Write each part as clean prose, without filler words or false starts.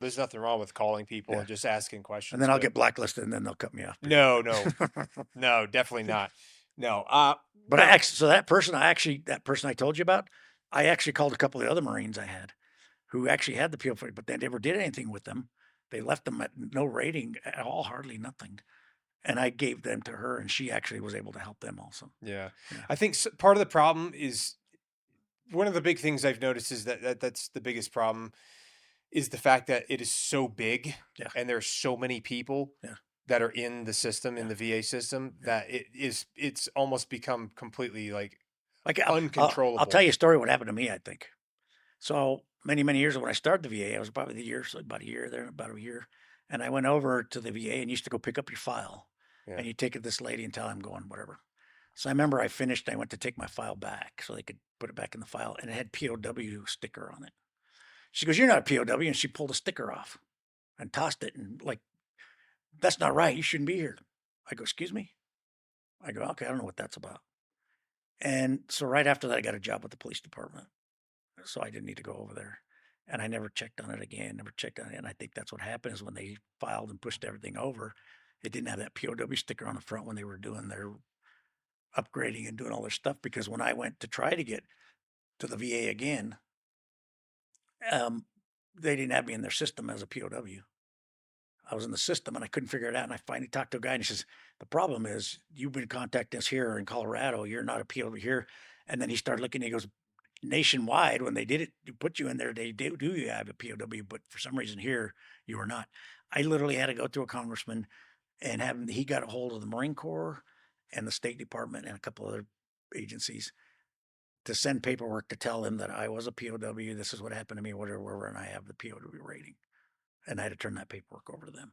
There's nothing wrong with calling people Yeah. and just asking And questions, then I'll but get blacklisted and then they'll cut me off. no, no, no, definitely not. No. But Now, so that person I told you about, I actually called a couple of the other Marines I had who actually had the PO40, but they never did anything with them. They left them at no rating at all, hardly nothing. And I gave them to her, and she actually was able to help them also. yeah, Yeah. I think part of the problem is one of the big things I've noticed is that's the biggest problem is the fact that it is so big Yeah. and there's so many people Yeah. that are in the system, in Yeah. the VA system, Yeah. that it's almost become completely like Like I'll tell uncontrollable. you a story what happened to me, I think. So many, many years ago when I started the VA, I was probably the year, so about a year there, about a year. And I went over to the VA and used to go pick up your file. Yeah. And you take it to this lady and tell her I'm going, whatever. So I remember I finished, I went to take my file back so they could put it back in the file and it had POW sticker on it. She goes, "You're not a POW." And she pulled a sticker off and tossed it and like, "That's not right. You shouldn't be here." I go, "Excuse me?" I go, "Okay, I don't know what that's about." And so right after that, I got a job with the police department. So I didn't need to go over there. And I never checked on it again, never checked on it. And I think that's what happened is when they filed and pushed everything over, it didn't have that POW sticker on the front when they were doing their upgrading and doing all their stuff. Because when I went to try to get to the VA again, um, they didn't have me in their system as a POW. I was in the system and I couldn't figure it out. And I finally talked to a guy and he says, "The problem is you've been contacting us here in Colorado. You're not a POW here." And then he started looking, he goes, "Nationwide, when they did it to put you in there, they do you have a POW, but for some reason here you are not." I literally had to go to a congressman and have him, he got a hold of the Marine Corps and the State Department and a couple other agencies to send paperwork to tell them that I was a POW. This is what happened to me, whatever, whatever, and I have the POW rating. And I had to turn that paperwork over to them.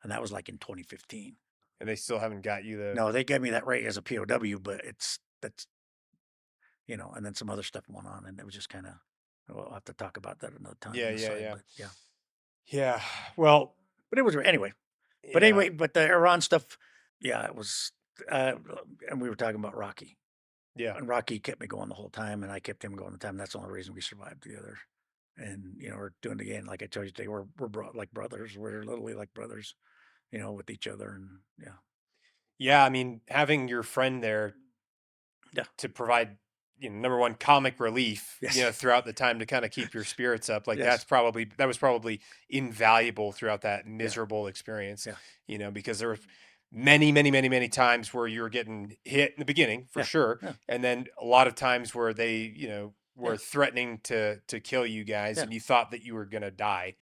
And that was like in 2015. And they still haven't got you the No, they gave me that rate as a POW, but that's, and then some other stuff went on and it was just kind of, we'll have to talk about that another time yeah, on the yeah, side, yeah. but yeah. Yeah. Well, But it was anyway. yeah. But the Iran stuff, yeah, it was. Uh, and we were talking about Rocky, Yeah. and Rocky kept me going the whole time, and I kept him going the time. That's the only reason we survived together. And we're doing it again. Like I told you today, like brothers. We're literally like brothers, with each other. And yeah, Yeah, I mean, having your friend there yeah, to provide, number one, comic relief, yes, throughout the time to kind of keep your spirits up. Like yes, that was probably invaluable throughout that yeah, miserable experience, yeah, because there were many, many, many, many times where you were getting hit in the beginning for yeah, sure. yeah, And then a lot of times where they, yeah, were threatening to kill you guys yeah, and you thought that you were going to die.